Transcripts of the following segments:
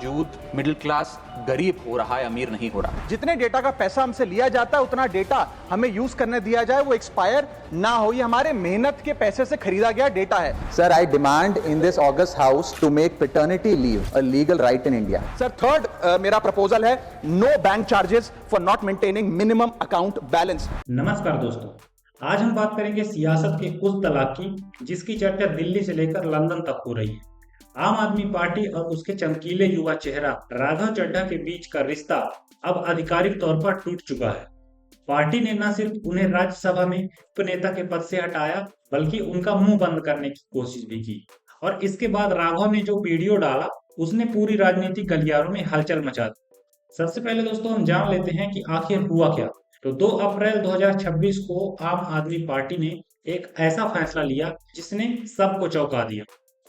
बावजूद middle class गरीब हो रहा है, अमीर नहीं हो रहा। जितने डेटा का पैसा हमसे लिया जाता है उतना डेटा हमें यूज करने दिया जाए, वो एक्सपायर ना हो। ये हमारे मेहनत के पैसे से खरीदा गया डेटा है। Sir, I demand in this August House to make paternity leave a legal right in India. Sir third मेरा प्रपोजल है no bank charges for not maintaining minimum account balance. नमस्कार दोस्तों, आज हम बात करेंगे सियासत के उस तलाक की जिसकी चर्चा दिल्ली से लेकर लंदन तक हो रही है। आम आदमी पार्टी और उसके चमकीले युवा चेहरा राघव चड्ढा के बीच का रिश्ता अब आधिकारिक तौर पर टूट चुका है। पार्टी ने न सिर्फ उन्हें राज्यसभा में उपनेता के पद से हटाया बल्कि उनका मुंह बंद करने की कोशिश भी की। और इसके बाद राघव ने जो वीडियो डाला उसने पूरी राजनीतिक गलियारों में हलचल मचा दी। सबसे पहले दोस्तों हम जान लेते हैं कि आखिर हुआ क्या। तो 2 अप्रैल 2026 को आम आदमी पार्टी ने एक ऐसा फैसला लिया जिसने सबको चौंका दिया।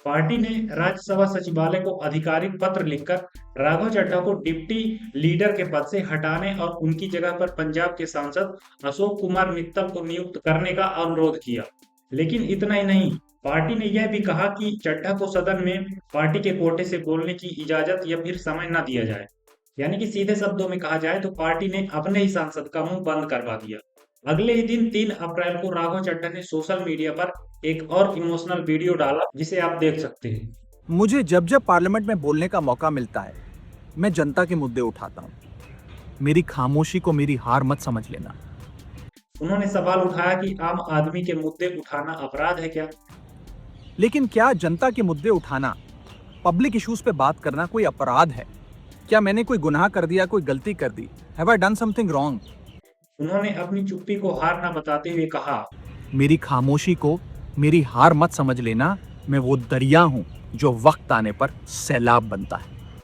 पार्टी ने राज्यसभा सचिवालय को आधिकारिक पत्र लिखकर राघव चड्ढा को डिप्टी लीडर के पद से हटाने और उनकी जगह पर पंजाब के सांसद अशोक कुमार मित्तल को नियुक्त करने का अनुरोध किया। लेकिन इतना ही नहीं, पार्टी ने यह भी कहा कि चड्ढा को सदन में पार्टी के कोटे से बोलने की इजाजत या फिर समय न दिया जाए। यानी कि सीधे शब्दों में कहा जाए तो पार्टी ने अपने ही सांसद का मुंह बंद करवा दिया। अगले ही दिन 3 अप्रैल को राघव चड्ढा ने सोशल मीडिया पर एक और इमोशनल वीडियो डाला जिसे आप देख सकते हैं। मुझे जब जब पार्लियामेंट में बोलने का मौका मिलता है मैं जनता के मुद्दे उठाता हूँ। मेरी खामोशी को मेरी हार मत समझ लेना। उन्होंने सवाल उठाया कि आम आदमी के मुद्दे उठाना अपराध है क्या? लेकिन क्या जनता के मुद्दे उठाना, पब्लिक इश्यूज पे बात करना कोई अपराध है? क्या मैंने कोई गुनाह कर दिया, कोई गलती कर दी? Have I done something wrong? उन्होंने अपनी चुप्पी को हार न बताते हुए कहा, मेरी खामोशी को मेरी हार मत समझ लेना। मैं वो दरिया हूं जो वक्त आने पर सैलाब बनता है।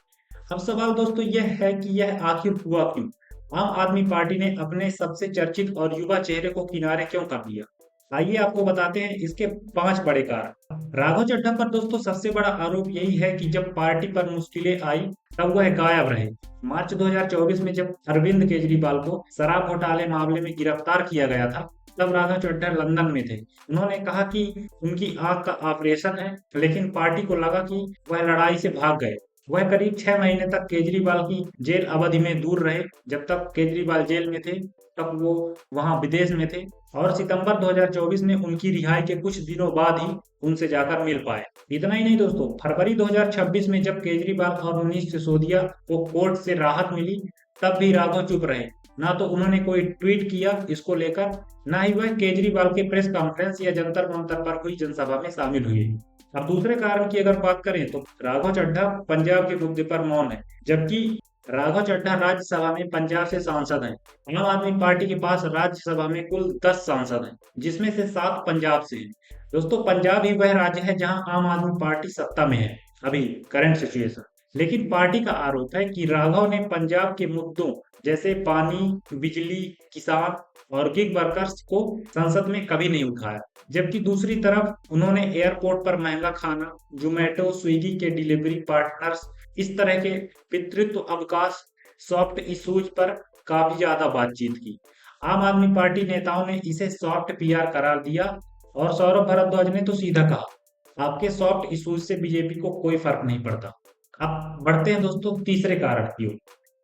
अब सवाल दोस्तों यह है कि यह आखिर हुआ क्यों? आम आदमी पार्टी ने अपने सबसे चर्चित और युवा चेहरे को किनारे क्यों कर दिया? आइए आपको बताते हैं इसके 5 बड़े कारण। राघव चड्ढा पर दोस्तों सबसे बड़ा आरोप यही है कि जब पार्टी पर मुश्किलें आई तब वह गायब रहे। मार्च 2024 में जब अरविंद केजरीवाल को शराब घोटाले मामले में गिरफ्तार किया गया था तब राघव चड्ढा लंदन में थे। उन्होंने कहा कि उनकी आंख का ऑपरेशन है, लेकिन पार्टी को लगा कि वह लड़ाई से भाग गए। वह करीब 6 महीने तक केजरीवाल की जेल अवधि में दूर रहे। जब तक केजरीवाल जेल में थे तब वो वहां विदेश में थे और सितंबर 2024 में उनकी रिहाई के कुछ दिनों बाद ही उनसे जाकर मिल पाए। इतना ही नहीं दोस्तों, फरवरी 2026 में जब केजरीवाल और मनीष सिसोदिया को कोर्ट से राहत मिली तब भी राघव चुप रहे। ना तो उन्होंने कोई ट्वीट किया इसको लेकर, ना ही वह केजरीवाल के प्रेस कॉन्फ्रेंस या जंतर मंतर पर हुई जनसभा में शामिल हुए। अब दूसरे कारण की अगर बात करें तो राघव चड्ढा पंजाब के मुद्दे पर मौन है, जबकि राघव चड्ढा राज्यसभा में पंजाब से सांसद हैं। आम आदमी पार्टी के पास राज्यसभा में कुल 10 सांसद हैं, जिसमें से 7 पंजाब से हैं। दोस्तों पंजाब ही वह राज्य है जहां आम आदमी पार्टी सत्ता में है अभी करंट सिचुएशन। लेकिन पार्टी का आरोप है कि राघव ने पंजाब के मुद्दों जैसे पानी, बिजली, किसान और गिग वर्कर्स को संसद में कभी नहीं उठाया। जबकि दूसरी तरफ उन्होंने एयरपोर्ट पर महंगा खाना, जोमेटो, स्विगी के डिलीवरी पार्टनर्स, इस तरह के पितृत्व अवकाश, सॉफ्ट इश्यूज पर काफी ज्यादा बातचीत की। आम आदमी पार्टी नेताओं ने इसे सॉफ्ट पीआर करार दिया और सौरभ भारद्वाज ने तो सीधा कहा आपके सॉफ्ट इश्यूज से बीजेपी को कोई फर्क नहीं पड़ता। अब बढ़ते हैं दोस्तों तीसरे कारण की ओर।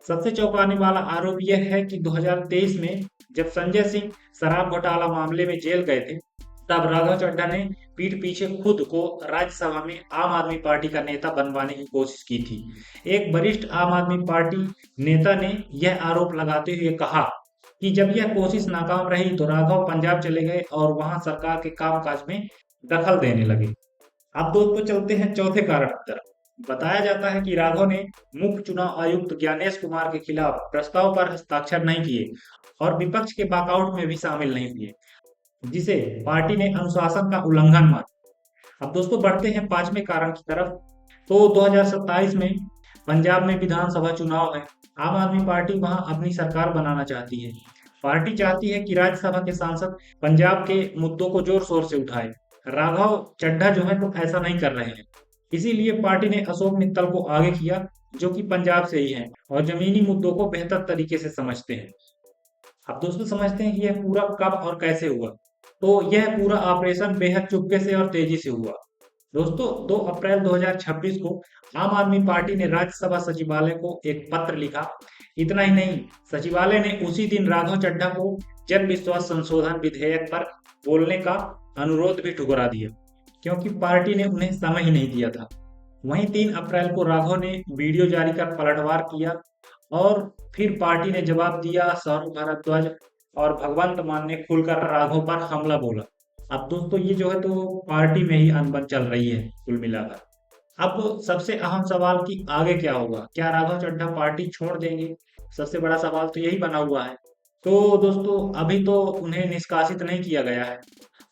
सबसे चौंकाने वाला आरोप यह है कि 2023 में जब संजय सिंह शराब घोटाला मामले में जेल गए थे तब राघव चड्ढा ने पीठ पीछे खुद को राज्यसभा में आम आदमी पार्टी का नेता बनवाने की कोशिश की थी। एक वरिष्ठ आम आदमी पार्टी नेता ने यह आरोप लगाते हुए कहा कि जब यह कोशिश नाकाम रही तो राघव पंजाब चले गए और वहां सरकार के कामकाज में दखल देने लगे। अब दोस्तों चलते हैं चौथे कारण की तरफ। बताया जाता है कि राघव ने मुख्य चुनाव आयुक्त ज्ञानेश कुमार के खिलाफ प्रस्ताव पर हस्ताक्षर नहीं किए और विपक्ष के वॉकआउट में भी शामिल नहीं हुए, जिसे पार्टी ने अनुशासन का उल्लंघन माना। अब दोस्तों बढ़ते हैं 5वें कारण की तरफ। तो 2027 में पंजाब में विधानसभा चुनाव है। आम आदमी पार्टी वहां अपनी सरकार बनाना चाहती है। पार्टी चाहती है कि राज्यसभा के सांसद पंजाब के मुद्दों को जोर शोर से उठाए। राघव चड्ढा जो है तो ऐसा नहीं कर रहे हैं। इसीलिए पार्टी ने अशोक मित्तल को आगे किया जो कि पंजाब से ही हैं और जमीनी मुद्दों को बेहतर तरीके से समझते हैं। अब दोस्तों समझते हैं कि यह पूरा कब और कैसे हुआ। तो यह पूरा ऑपरेशन बेहद चुपके से और तेजी से हुआ। दोस्तों 2 अप्रैल 2026 को आम आदमी पार्टी ने राज्यसभा सचिवालय को एक पत्र लिखा। इतना ही नहीं, सचिवालय ने उसी दिन राघव चड्ढा को जन विश्वास संशोधन विधेयक पर बोलने का अनुरोध भी ठुकरा दिया, क्योंकि पार्टी ने उन्हें समय ही नहीं दिया था। वहीं 3 अप्रैल को राघव ने वीडियो जारी कर पलटवार किया और फिर पार्टी ने जवाब दिया। सौरभ भारद्वाज और भगवंत मान ने खुलकर राघव पर हमला बोला। अब दोस्तों ये जो है तो पार्टी में ही अनबन चल रही है कुल मिलाकर। अब सबसे अहम सवाल कि आगे क्या होगा, क्या राघव चड्ढा पार्टी छोड़ देंगे? सबसे बड़ा सवाल तो यही बना हुआ है। तो दोस्तों अभी तो उन्हें निष्कासित नहीं किया गया है।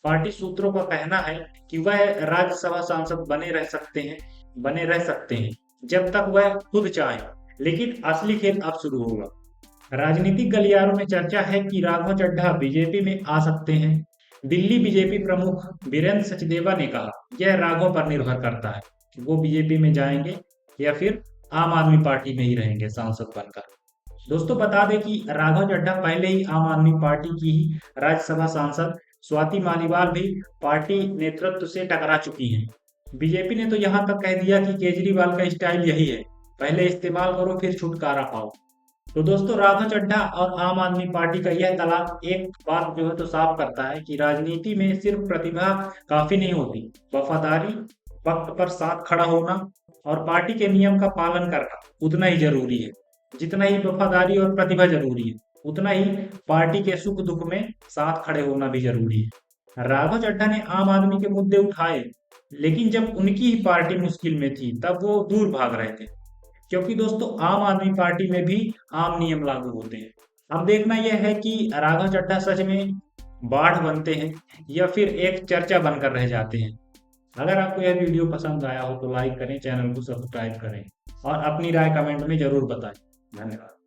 पार्टी सूत्रों का कहना है कि वह राज्यसभा सांसद बने रह सकते हैं जब तक वह खुद चाहे, लेकिन असली खेल अब शुरू होगा। राजनीतिक गलियारों में चर्चा है कि राघव चड्ढा बीजेपी में आ सकते हैं। दिल्ली बीजेपी प्रमुख वीरेंद्र सचदेवा ने कहा, यह राघव पर निर्भर करता है कि वो बीजेपी में जाएंगे या फिर आम आदमी पार्टी में ही रहेंगे सांसद बनकर। दोस्तों बता दें कि राघव चड्ढा पहले ही आम आदमी पार्टी की ही राज्यसभा सांसद स्वाति मालीवाल भी पार्टी नेतृत्व से टकरा चुकी हैं। बीजेपी ने तो यहाँ तक कह दिया कि केजरीवाल का स्टाइल यही है, पहले इस्तेमाल करो फिर छुटकारा पाओ। तो दोस्तों राघव चड्ढा और आम आदमी पार्टी का यह तलाक एक बात जो है तो साफ करता है कि राजनीति में सिर्फ प्रतिभा काफी नहीं होती, वफादारी, वक्त पर साथ खड़ा होना और पार्टी के नियम का पालन करना उतना ही जरूरी है। जितना ही वफादारी और प्रतिभा जरूरी है, उतना ही पार्टी के सुख दुख में साथ खड़े होना भी जरूरी है। राघव चड्ढा ने आम आदमी के मुद्दे उठाए, लेकिन जब उनकी ही पार्टी मुश्किल में थी तब वो दूर भाग रहे थे, क्योंकि दोस्तों आम आदमी पार्टी में भी आम नियम लागू होते हैं। अब देखना यह है कि राघव चड्ढा सच में बाढ़ बनते हैं या फिर एक चर्चा बनकर रह जाते हैं। अगर आपको यह वीडियो पसंद आया हो तो लाइक करें, चैनल को सब्सक्राइब करें और अपनी राय कमेंट में जरूर बताएं। धन्यवाद।